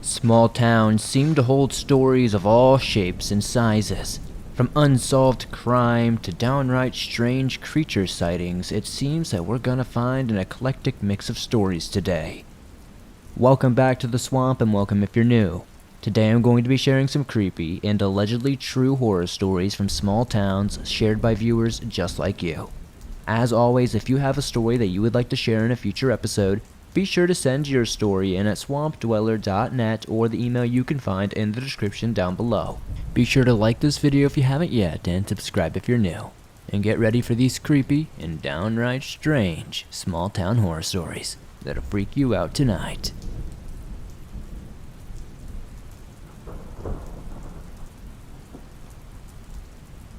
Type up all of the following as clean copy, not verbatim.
Small towns seem to hold stories of all shapes and sizes. From unsolved crime to downright strange creature sightings, it seems that we're gonna find an eclectic mix of stories today. Welcome back to the swamp, and welcome if you're new. Today I'm going to be sharing some creepy and allegedly true horror stories from small towns shared by viewers just like you. As always, if you have a story that you would like to share in a future episode, be sure to send your story in at swampdweller.net or the email you can find in the description down below. Be sure to like this video if you haven't yet and subscribe if you're new. And get ready for these creepy and downright strange small town horror stories that'll freak you out tonight.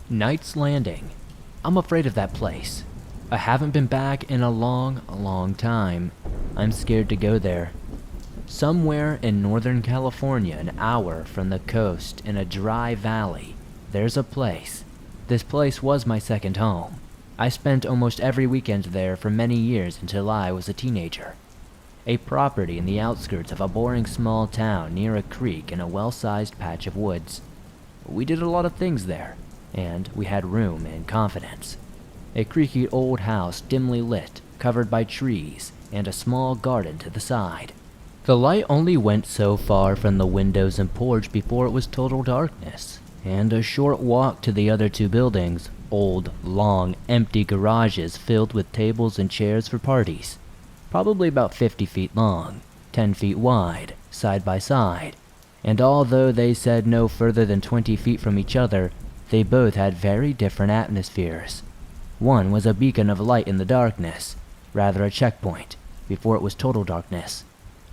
Knight's Landing. I'm afraid of that place. I haven't been back in a long time. I'm scared to go there. Somewhere in Northern California, an hour from the coast in a dry valley, there's a place. This place was my second home. I spent almost every weekend there for many years until I was a teenager. A property in the outskirts of a boring small town near a creek in a well-sized patch of woods. We did a lot of things there, and we had room and confidence. A creaky old house dimly lit, covered by trees, and a small garden to the side. The light only went so far from the windows and porch before it was total darkness, and a short walk to the other two buildings, old, long, empty garages filled with tables and chairs for parties. Probably about 50 feet long, 10 feet wide, side by side, and although they said no further than 20 feet from each other, they both had very different atmospheres. One was a beacon of light in the darkness, rather a checkpoint, before it was total darkness.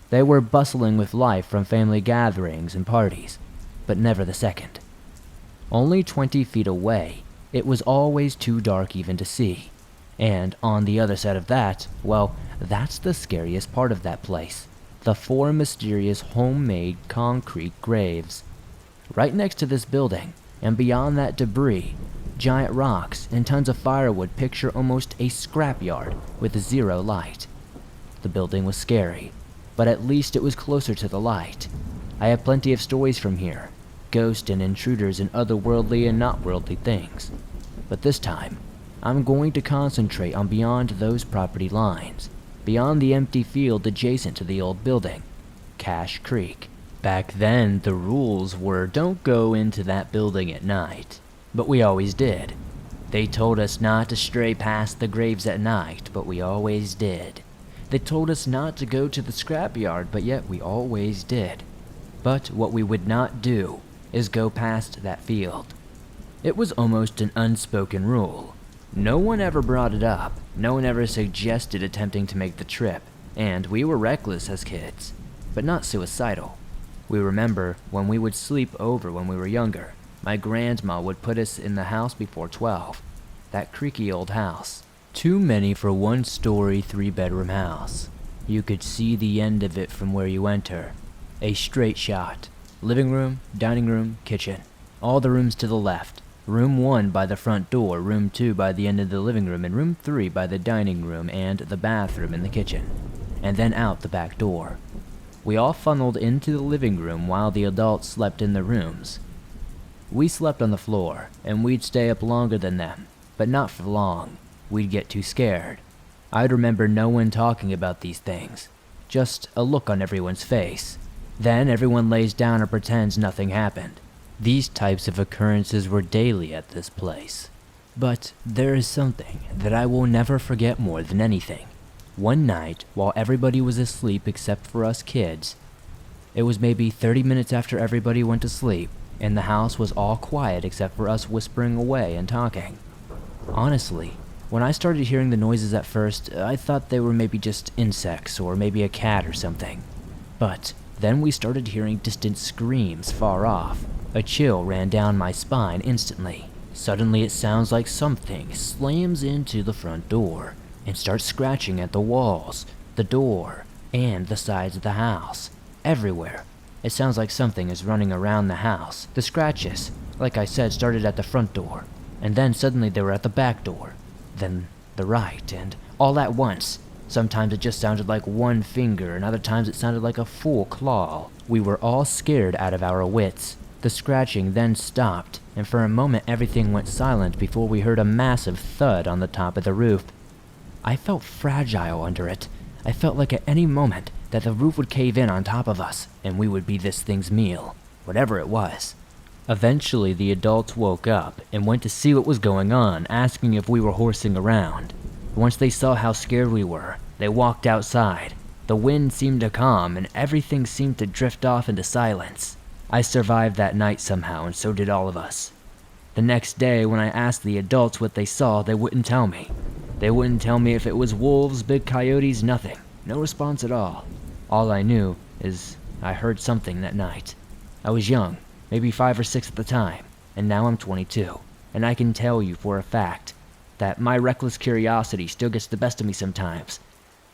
They were bustling with life from family gatherings and parties, but never the second. Only 20 feet away, it was always too dark even to see. And on the other side of that, well, that's the scariest part of that place. The 4 mysterious homemade concrete graves. Right next to this building, and beyond that debris, giant rocks and tons of firewood picture almost a scrapyard with zero light. The building was scary, but at least it was closer to the light. I have plenty of stories from here, ghosts and intruders and otherworldly and not worldly things. But this time, I'm going to concentrate on beyond those property lines, beyond the empty field adjacent to the old building, Cache Creek. Back then, the rules were don't go into that building at night. But we always did. They told us not to stray past the graves at night, but we always did. They told us not to go to the scrapyard, but yet we always did. But what we would not do is go past that field. It was almost an unspoken rule. No one ever brought it up, no one ever suggested attempting to make the trip, and we were reckless as kids, but not suicidal. We remember when we would sleep over when we were younger. My grandma would put us in the house before 12. That creaky old house. Too many for one story 3-bedroom house. You could see the end of it from where you enter. A straight shot. Living room, dining room, kitchen. All the rooms to the left. Room 1 by the front door, room 2 by the end of the living room, and room 3 by the dining room and the bathroom in the kitchen. And then out the back door. We all funneled into the living room while the adults slept in their rooms. We slept on the floor, and we'd stay up longer than them, but not for long. We'd get too scared. I'd remember no one talking about these things, just a look on everyone's face. Then everyone lays down and pretends nothing happened. These types of occurrences were daily at this place. But there is something that I will never forget more than anything. One night, while everybody was asleep except for us kids, it was maybe 30 minutes after everybody went to sleep, and the house was all quiet except for us whispering away and talking. Honestly, when I started hearing the noises at first, I thought they were maybe just insects or maybe a cat or something. But then we started hearing distant screams far off. A chill ran down my spine instantly. Suddenly it sounds like something slams into the front door and starts scratching at the walls, the door, and the sides of the house, everywhere. It sounds like something is running around the house. The scratches, like I said, started at the front door, and then suddenly they were at the back door, then the right, and all at once, Sometimes it just sounded like one finger, and other times it sounded like a full claw. We were all scared out of our wits. The scratching then stopped, and for a moment everything went silent before we heard a massive thud on the top of the roof. I felt fragile under it. I felt like at any moment that the roof would cave in on top of us, and we would be this thing's meal, whatever it was. Eventually, the adults woke up and went to see what was going on, asking if we were horsing around. Once they saw how scared we were, they walked outside. The wind seemed to calm, and everything seemed to drift off into silence. I survived that night somehow, and so did all of us. The next day, when I asked the adults what they saw, they wouldn't tell me. They wouldn't tell me if it was wolves, big coyotes, nothing. No response at all. All I knew is I heard something that night. I was young, maybe 5 or 6 at the time, and now I'm 22, and I can tell you for a fact that my reckless curiosity still gets the best of me sometimes.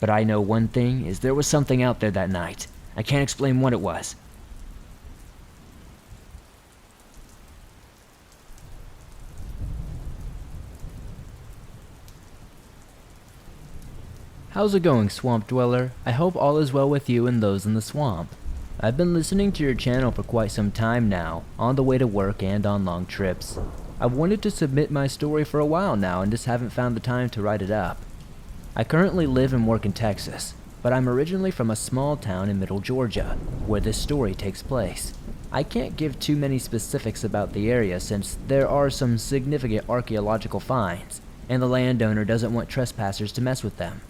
But I know one thing is there was something out there that night. I can't explain what it was. How's it going, Swamp Dweller? I hope all is well with you and those in the swamp. I've been listening to your channel for quite some time now, on the way to work and on long trips. I've wanted to submit my story for a while now and just haven't found the time to write it up. I currently live and work in Texas, but I'm originally from a small town in middle Georgia, where this story takes place. I can't give too many specifics about the area since there are some significant archaeological finds, and the landowner doesn't want trespassers to mess with them.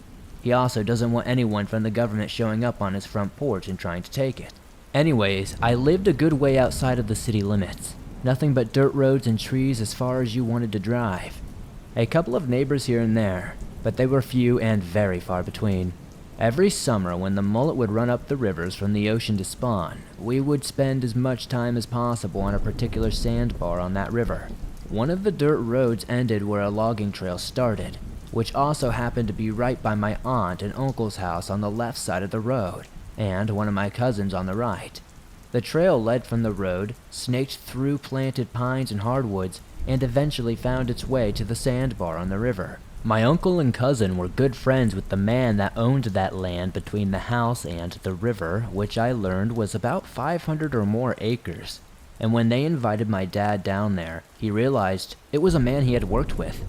He also doesn't want anyone from the government showing up on his front porch and trying to take it. Anyways, I lived a good way outside of the city limits. Nothing but dirt roads and trees as far as you wanted to drive. A couple of neighbors here and there, but they were few and very far between. Every summer when the mullet would run up the rivers from the ocean to spawn, we would spend as much time as possible on a particular sandbar on that river. One of the dirt roads ended where a logging trail started, which also happened to be right by my aunt and uncle's house on the left side of the road, and one of my cousins on the right. The trail led from the road, snaked through planted pines and hardwoods, and eventually found its way to the sandbar on the river. My uncle and cousin were good friends with the man that owned that land between the house and the river, which I learned was about 500 or more acres. And when they invited my dad down there, he realized it was a man he had worked with.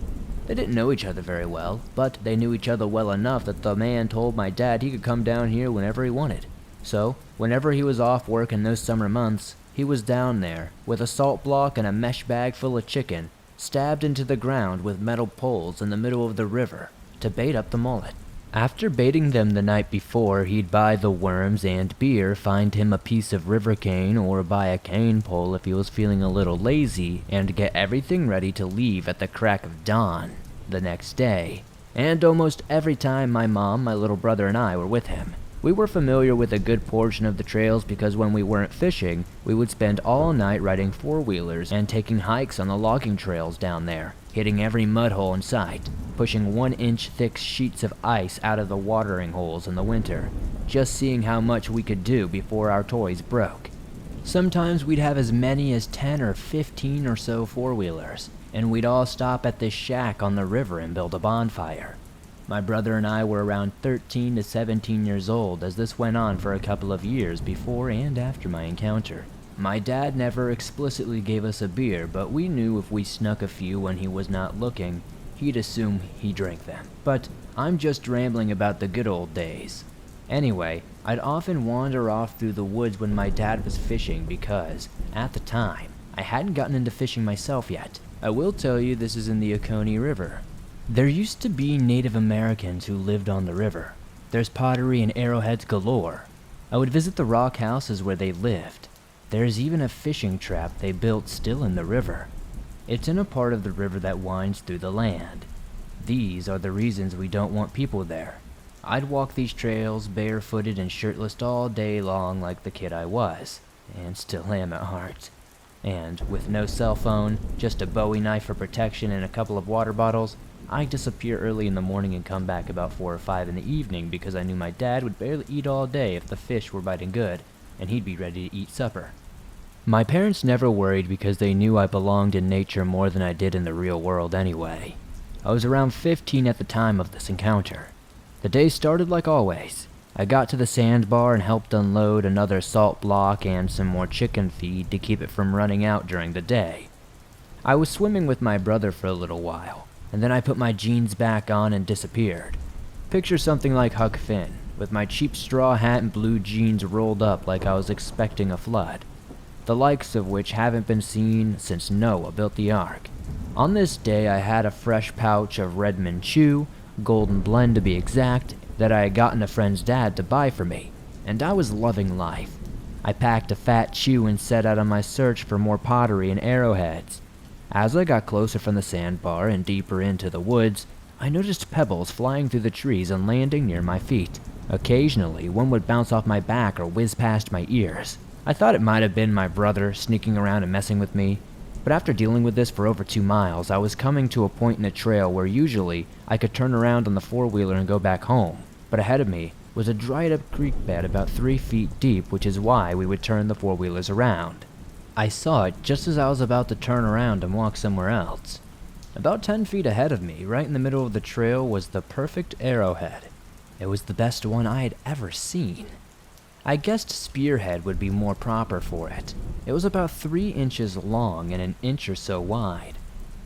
They didn't know each other very well, but they knew each other well enough that the man told my dad he could come down here whenever he wanted. So, whenever he was off work in those summer months, he was down there, with a salt block and a mesh bag full of chicken, stabbed into the ground with metal poles in the middle of the river, to bait up the mullet. After baiting them the night before, he'd buy the worms and beer, find him a piece of river cane, or buy a cane pole if he was feeling a little lazy, and get everything ready to leave at the crack of dawn the next day. And almost every time my mom, my little brother, and I were with him. We were familiar with a good portion of the trails because when we weren't fishing, we would spend all night riding four-wheelers and taking hikes on the logging trails down there, hitting every mud hole in sight, pushing 1-inch thick sheets of ice out of the watering holes in the winter, just seeing how much we could do before our toys broke. Sometimes we'd have as many as 10 or 15 or so four-wheelers, and we'd all stop at this shack on the river and build a bonfire. My brother and I were around 13 to 17 years old as this went on for a couple of years before and after my encounter. My dad never explicitly gave us a beer, but we knew if we snuck a few when he was not looking, he'd assume he drank them. But I'm just rambling about the good old days. Anyway, I'd often wander off through the woods when my dad was fishing because, at the time, I hadn't gotten into fishing myself yet. I will tell you this is in the Oconee River. There used to be Native Americans who lived on the river. There's pottery and arrowheads galore. I would visit the rock houses where they lived. There's even a fishing trap they built still in the river. It's in a part of the river that winds through the land. These are the reasons we don't want people there. I'd walk these trails barefooted and shirtless all day long like the kid I was, and still am at heart. And with no cell phone, just a Bowie knife for protection and a couple of water bottles, I'd disappear early in the morning and come back about 4 or 5 in the evening because I knew my dad would barely eat all day if the fish were biting good, and he'd be ready to eat supper. My parents never worried because they knew I belonged in nature more than I did in the real world anyway. I was around 15 at the time of this encounter. The day started like always. I got to the sandbar and helped unload another salt block and some more chicken feed to keep it from running out during the day. I was swimming with my brother for a little while, and then I put my jeans back on and disappeared. Picture something like Huck Finn, with my cheap straw hat and blue jeans rolled up like I was expecting a flood, the likes of which haven't been seen since Noah built the ark. On this day I had a fresh pouch of Redmond Chew, Golden Blend to be exact, that I had gotten a friend's dad to buy for me, and I was loving life. I packed a fat chew and set out on my search for more pottery and arrowheads. As I got closer from the sandbar and deeper into the woods, I noticed pebbles flying through the trees and landing near my feet. Occasionally, one would bounce off my back or whiz past my ears. I thought it might have been my brother sneaking around and messing with me, but after dealing with this for over 2 miles, I was coming to a point in the trail where usually I could turn around on the four-wheeler and go back home, but ahead of me was a dried-up creek bed about 3 feet deep, which is why we would turn the four-wheelers around. I saw it just as I was about to turn around and walk somewhere else. About 10 feet ahead of me, right in the middle of the trail, was the perfect arrowhead. It was the best one I had ever seen. I guessed spearhead would be more proper for it. It was about 3 inches long and an inch or so wide.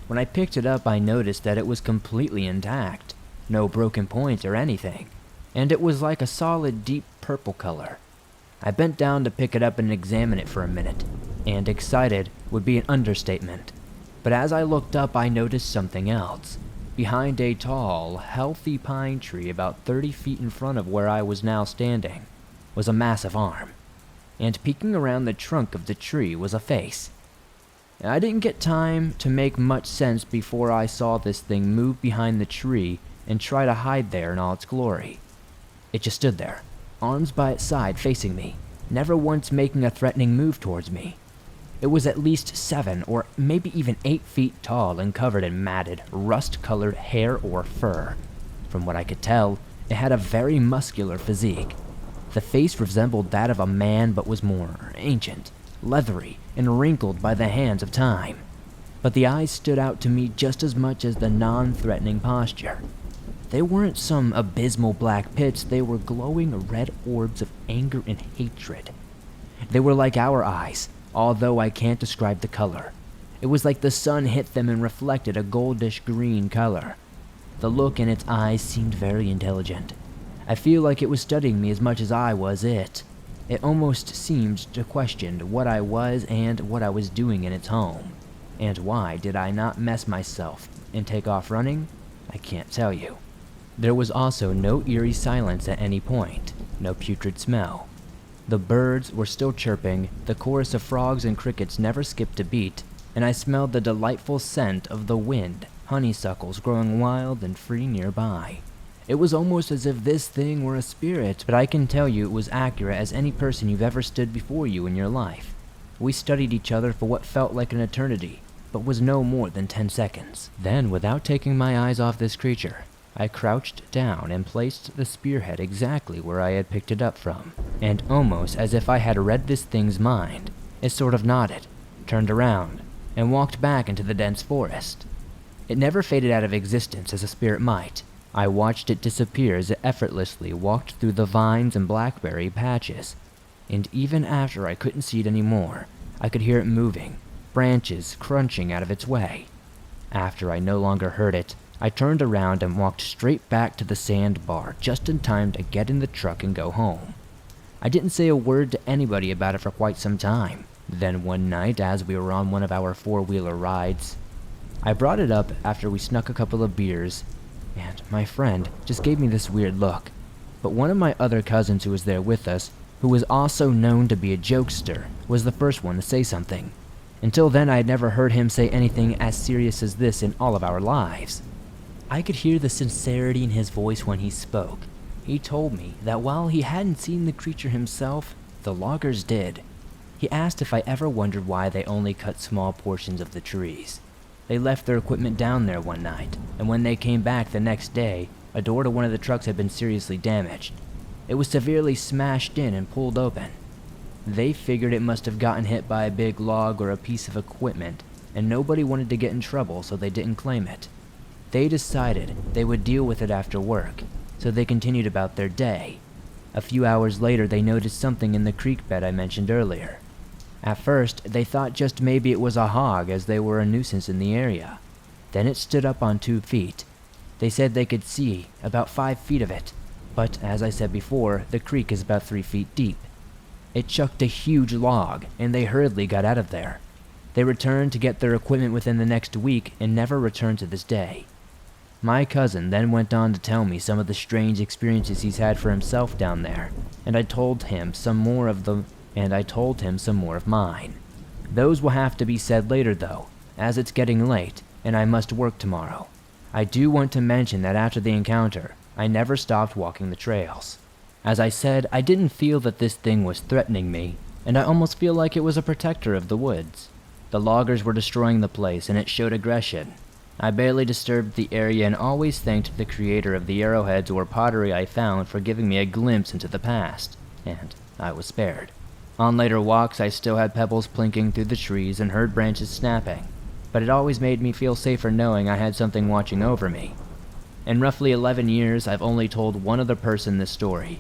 When I picked it up, I noticed that it was completely intact, no broken point or anything, and it was like a solid deep purple color. I bent down to pick it up and examine it for a minute, and excited would be an understatement. But as I looked up, I noticed something else. Behind a tall, healthy pine tree about 30 feet in front of where I was now standing was a massive arm, and peeking around the trunk of the tree was a face. I didn't get time to make much sense before I saw this thing move behind the tree and try to hide there in all its glory. It just stood there, arms by its side facing me, never once making a threatening move towards me. It was at least 7 or maybe even 8 feet tall and covered in matted, rust-colored hair or fur. From what I could tell, it had a very muscular physique. The face resembled that of a man but was more ancient, leathery, and wrinkled by the hands of time. But the eyes stood out to me just as much as the non-threatening posture. They weren't some abysmal black pits, they were glowing red orbs of anger and hatred. They were like our eyes, although I can't describe the color. It was like the sun hit them and reflected a goldish green color. The look in its eyes seemed very intelligent. I feel like it was studying me as much as I was it. It almost seemed to question what I was and what I was doing in its home. And why did I not mess myself and take off running? I can't tell you. There was also no eerie silence at any point, no putrid smell. The birds were still chirping, the chorus of frogs and crickets never skipped a beat, and I smelled the delightful scent of the wind, honeysuckles growing wild and free nearby. It was almost as if this thing were a spirit, but I can tell you it was accurate as any person you've ever stood before you in your life. We studied each other for what felt like an eternity, but was no more than 10 seconds. Then, without taking my eyes off this creature, I crouched down and placed the spearhead exactly where I had picked it up from, and almost as if I had read this thing's mind, it sort of nodded, turned around, and walked back into the dense forest. It never faded out of existence as a spirit might. I watched it disappear as it effortlessly walked through the vines and blackberry patches, and even after I couldn't see it anymore, I could hear it moving, branches crunching out of its way. After I no longer heard it, I turned around and walked straight back to the sandbar just in time to get in the truck and go home. I didn't say a word to anybody about it for quite some time. Then one night, as we were on one of our four-wheeler rides, I brought it up after we snuck a couple of beers, and my friend just gave me this weird look. But one of my other cousins who was there with us, who was also known to be a jokester, was the first one to say something. Until then, I had never heard him say anything as serious as this in all of our lives. I could hear the sincerity in his voice when he spoke. He told me that while he hadn't seen the creature himself, the loggers did. He asked if I ever wondered why they only cut small portions of the trees. They left their equipment down there one night, and when they came back the next day, a door to one of the trucks had been seriously damaged. It was severely smashed in and pulled open. They figured it must have gotten hit by a big log or a piece of equipment, and nobody wanted to get in trouble, so they didn't claim it. They decided they would deal with it after work. so they continued about their day. A few hours later, they noticed something in the creek bed I mentioned earlier. At first, they thought just maybe it was a hog, as they were a nuisance in the area. Then it stood up on 2 feet. They said they could see about 5 feet of it, but as I said before, the creek is about 3 feet deep. It chucked a huge log, and they hurriedly got out of there. They returned to get their equipment within the next week and never returned to this day. My cousin then went on to tell me some of the strange experiences he's had for himself down there, and I told him some more of mine. Those will have to be said later though, as it's getting late and I must work tomorrow. I do want to mention that after the encounter, I never stopped walking the trails. As I said, I didn't feel that this thing was threatening me, and I almost feel like it was a protector of the woods. The loggers were destroying the place and it showed aggression. I barely disturbed the area and always thanked the creator of the arrowheads or pottery I found for giving me a glimpse into the past, and I was spared. On later walks, I still had pebbles plinking through the trees and heard branches snapping, but it always made me feel safer knowing I had something watching over me. In roughly 11 years, I've only told one other person this story.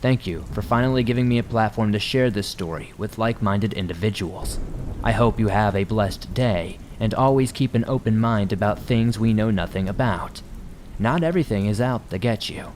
Thank you for finally giving me a platform to share this story with like-minded individuals. I hope you have a blessed day, and always keep an open mind about things we know nothing about. Not everything is out to get you.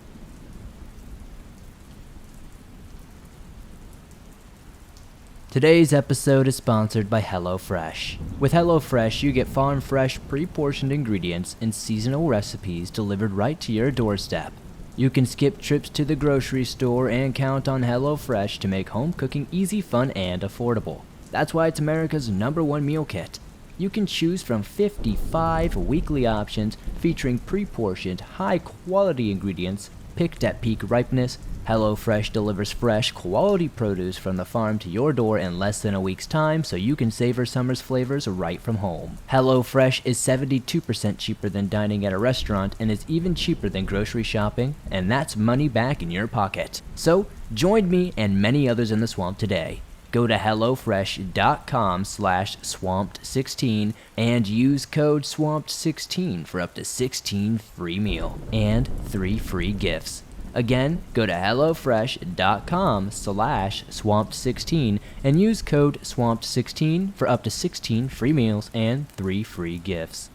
Today's episode is sponsored by HelloFresh. With HelloFresh, you get farm-fresh, pre-portioned ingredients and seasonal recipes delivered right to your doorstep. You can skip trips to the grocery store and count on HelloFresh to make home cooking easy, fun, and affordable. That's why it's America's #1 meal kit. You can choose from 55 weekly options featuring pre-portioned, high-quality ingredients picked at peak ripeness. HelloFresh delivers fresh, quality produce from the farm to your door in less than a week's time, so you can savor summer's flavors right from home. HelloFresh is 72% cheaper than dining at a restaurant and is even cheaper than grocery shopping, and that's money back in your pocket. So, join me and many others in the swamp today. Go to hellofresh.com/swamped16 and use code swamped16 for up to 16 free meals and 3 free gifts. Again, go to hellofresh.com/swamped16 and use code swamped16 for up to 16 free meals and 3 free gifts.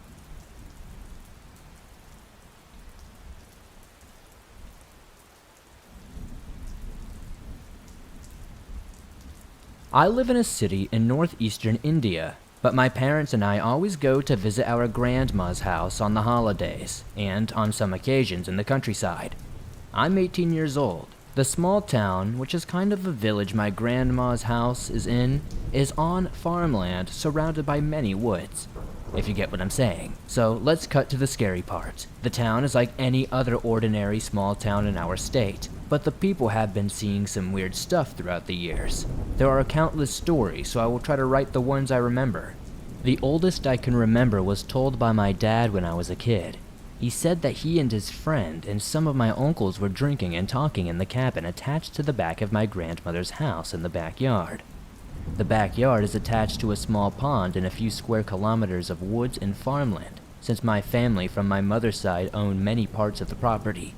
I live in a city in northeastern India, but my parents and I always go to visit our grandma's house on the holidays, and on some occasions in the countryside. I'm 18 years old. The small town, which is kind of a village my grandma's house is in, is on farmland surrounded by many woods, if you get what I'm saying. So let's cut to the scary part. The town is like any other ordinary small town in our state, but the people have been seeing some weird stuff throughout the years. There are countless stories, so I will try to write the ones I remember. The oldest I can remember was told by my dad when I was a kid. He said that he and his friend and some of my uncles were drinking and talking in the cabin attached to the back of my grandmother's house in the backyard. The backyard is attached to a small pond and a few square kilometers of woods and farmland, since my family from my mother's side owned many parts of the property.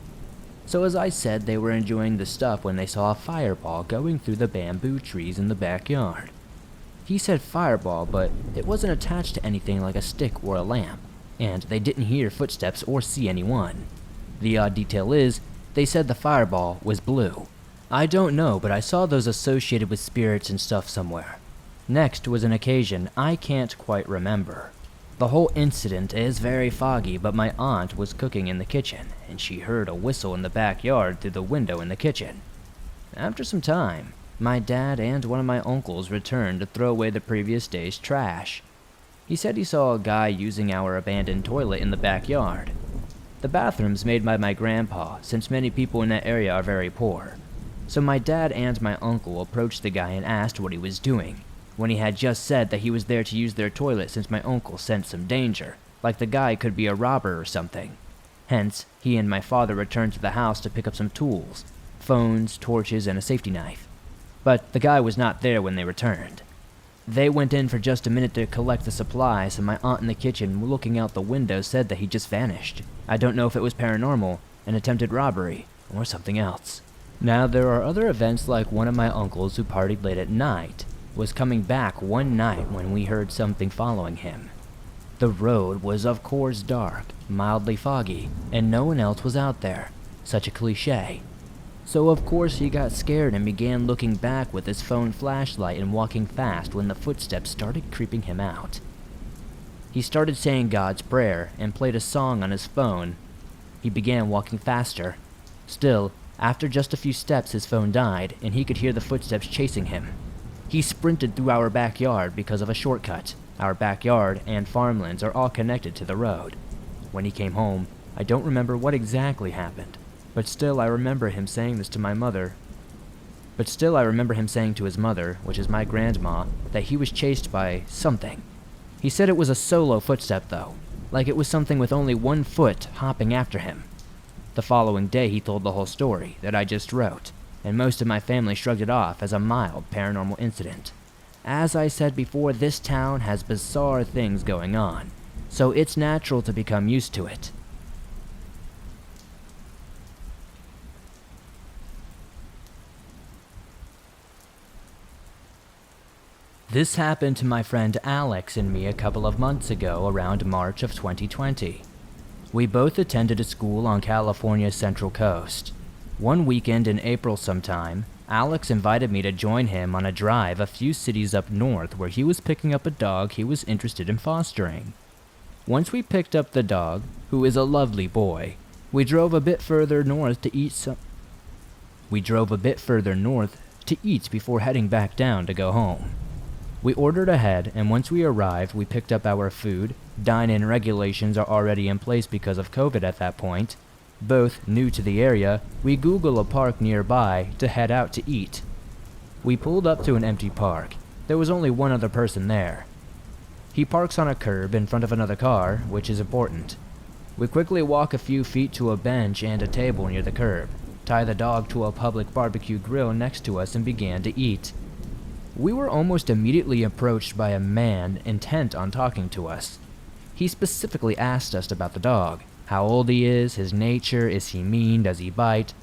So as I said, they were enjoying the stuff when they saw a fireball going through the bamboo trees in the backyard. He said fireball, but it wasn't attached to anything like a stick or a lamp, and they didn't hear footsteps or see anyone. The odd detail is, they said the fireball was blue. I don't know, but I saw those associated with spirits and stuff somewhere. Next was an occasion I can't quite remember. The whole incident is very foggy, but my aunt was cooking in the kitchen, and she heard a whistle in the backyard through the window in the kitchen. After some time, my dad and one of my uncles returned to throw away the previous day's trash. He said he saw a guy using our abandoned toilet in the backyard. The bathroom's made by my grandpa, since many people in that area are very poor. So my dad and my uncle approached the guy and asked what he was doing, when he had just said that he was there to use their toilet since my uncle sensed some danger, like the guy could be a robber or something. Hence, he and my father returned to the house to pick up some tools, phones, torches, and a safety knife. But the guy was not there when they returned. They went in for just a minute to collect the supplies, and my aunt in the kitchen, looking out the window, said that he just vanished. I don't know if it was paranormal, an attempted robbery, or something else. Now, there are other events like one of my uncles who partied late at night was coming back one night when we heard something following him. The road was of course dark, mildly foggy, and no one else was out there. Such a cliche. So of course he got scared and began looking back with his phone flashlight and walking fast when the footsteps started creeping him out. He started saying God's prayer and played a song on his phone. He began walking faster. Still, after just a few steps his phone died and he could hear the footsteps chasing him. He sprinted through our backyard because of a shortcut. Our backyard and farmlands are all connected to the road. When he came home, I don't remember what exactly happened, but still I remember him saying to his mother, which is my grandma, that he was chased by something. He said it was a solo footstep though, like it was something with only one foot hopping after him. The following day he told the whole story that I just wrote, and most of my family shrugged it off as a mild paranormal incident. As I said before, this town has bizarre things going on, so it's natural to become used to it. This happened to my friend Alex and me a couple of months ago around March of 2020. We both attended a school on California's Central Coast. One weekend in April sometime, Alex invited me to join him on a drive a few cities up north where he was picking up a dog he was interested in fostering. Once we picked up the dog, who is a lovely boy, we drove a bit further north to eat before heading back down to go home. We ordered ahead, and once we arrived, we picked up our food. Dine-in regulations are already in place because of COVID at that point. Both new to the area, we Google a park nearby to head out to eat. We pulled up to an empty park. There was only one other person there. He parks on a curb in front of another car, which is important. We quickly walk a few feet to a bench and a table near the curb, tie the dog to a public barbecue grill next to us and began to eat. We were almost immediately approached by a man intent on talking to us. He specifically asked us about the dog. How old he is, his nature, is he mean, does he bite?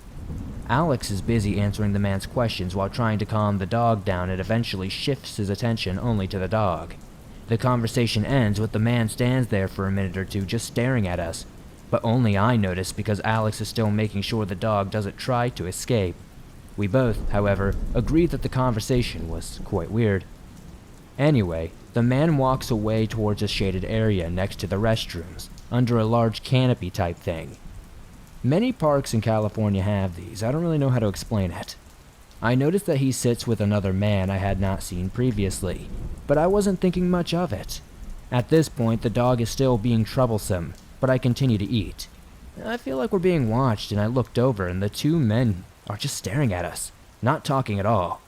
Alex is busy answering the man's questions while trying to calm the dog down and eventually shifts his attention only to the dog. The conversation ends with the man stands there for a minute or two just staring at us, but only I notice because Alex is still making sure the dog doesn't try to escape. We both, however, agree that the conversation was quite weird. Anyway, the man walks away towards a shaded area next to the restrooms, under a large canopy type thing. Many parks in California have these, I don't really know how to explain it. I noticed that he sits with another man I had not seen previously, but I wasn't thinking much of it. At this point, the dog is still being troublesome, but I continue to eat. I feel like we're being watched, and I looked over and the two men are just staring at us, not talking at all.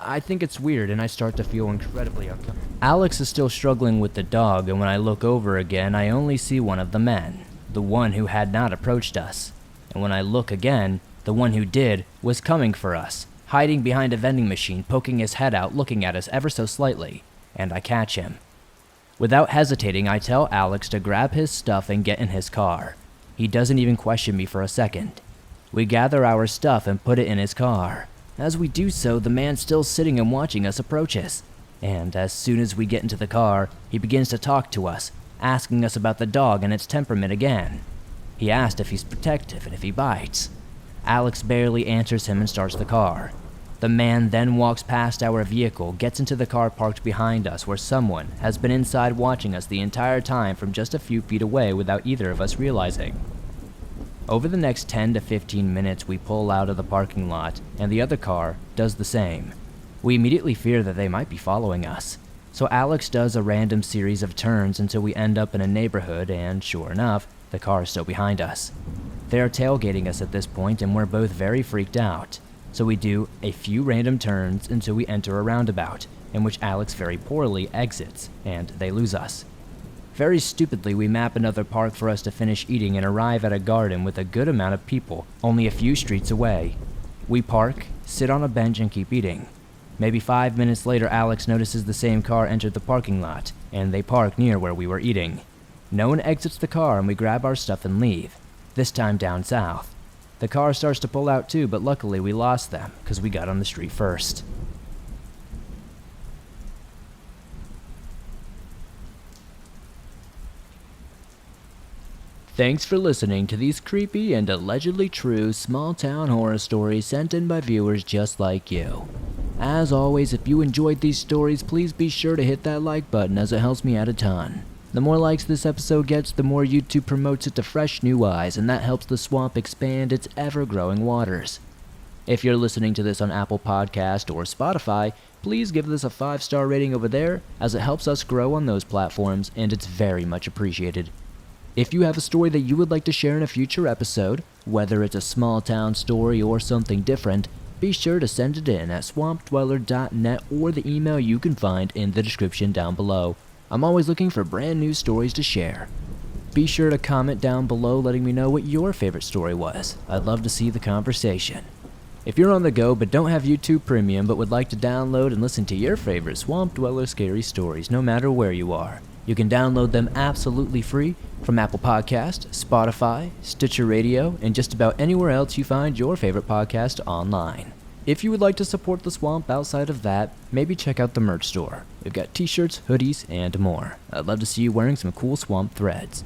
I think it's weird and I start to feel incredibly uncomfortable. Alex is still struggling with the dog, and when I look over again, I only see one of the men, the one who had not approached us. And when I look again, the one who did was coming for us, hiding behind a vending machine, poking his head out, looking at us ever so slightly, and I catch him. Without hesitating, I tell Alex to grab his stuff and get in his car. He doesn't even question me for a second. We gather our stuff and put it in his car. As we do so, the man still sitting and watching us approaches. And as soon as we get into the car, he begins to talk to us, asking us about the dog and its temperament again. He asked if he's protective and if he bites. Alex barely answers him and starts the car. The man then walks past our vehicle, gets into the car parked behind us where someone has been inside watching us the entire time from just a few feet away without either of us realizing. Over the next 10 to 15 minutes, we pull out of the parking lot, and the other car does the same. We immediately fear that they might be following us, so Alex does a random series of turns until we end up in a neighborhood, and sure enough, the car is still behind us. They are tailgating us at this point, and we're both very freaked out, so we do a few random turns until we enter a roundabout, in which Alex very poorly exits, and they lose us. Very stupidly, we map another park for us to finish eating and arrive at a garden with a good amount of people, only a few streets away. We park, sit on a bench, and keep eating. Maybe 5 minutes later, Alex notices the same car enter the parking lot, and they park near where we were eating. No one exits the car, and we grab our stuff and leave. this time down south. The car starts to pull out too, but luckily we lost them because we got on the street first. Thanks for listening to these creepy and allegedly true small-town horror stories sent in by viewers just like you. As always, if you enjoyed these stories, please be sure to hit that like button as it helps me out a ton. The more likes this episode gets, the more YouTube promotes it to fresh new eyes, and that helps the swamp expand its ever-growing waters. If you're listening to this on Apple Podcast or Spotify, please give this a 5-star rating over there, as it helps us grow on those platforms, and it's very much appreciated. If you have a story that you would like to share in a future episode, whether it's a small town story or something different, be sure to send it in at swampdweller.net or the email you can find in the description down below. I'm always looking for brand new stories to share. Be sure to comment down below letting me know what your favorite story was. I'd love to see the conversation. If you're on the go but don't have YouTube Premium but would like to download and listen to your favorite Swamp Dweller scary stories no matter where you are, you can download them absolutely free from Apple Podcast, Spotify, Stitcher Radio, and just about anywhere else you find your favorite podcast online. If you would like to support the Swamp outside of that, maybe check out the merch store. We've got t-shirts, hoodies, and more. I'd love to see you wearing some cool Swamp threads.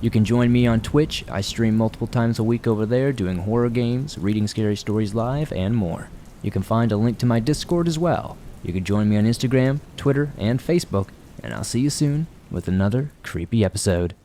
You can join me on Twitch. I stream multiple times a week over there doing horror games, reading scary stories live, and more. You can find a link to my Discord as well. You can join me on Instagram, Twitter, and Facebook, and I'll see you soon with another creepy episode.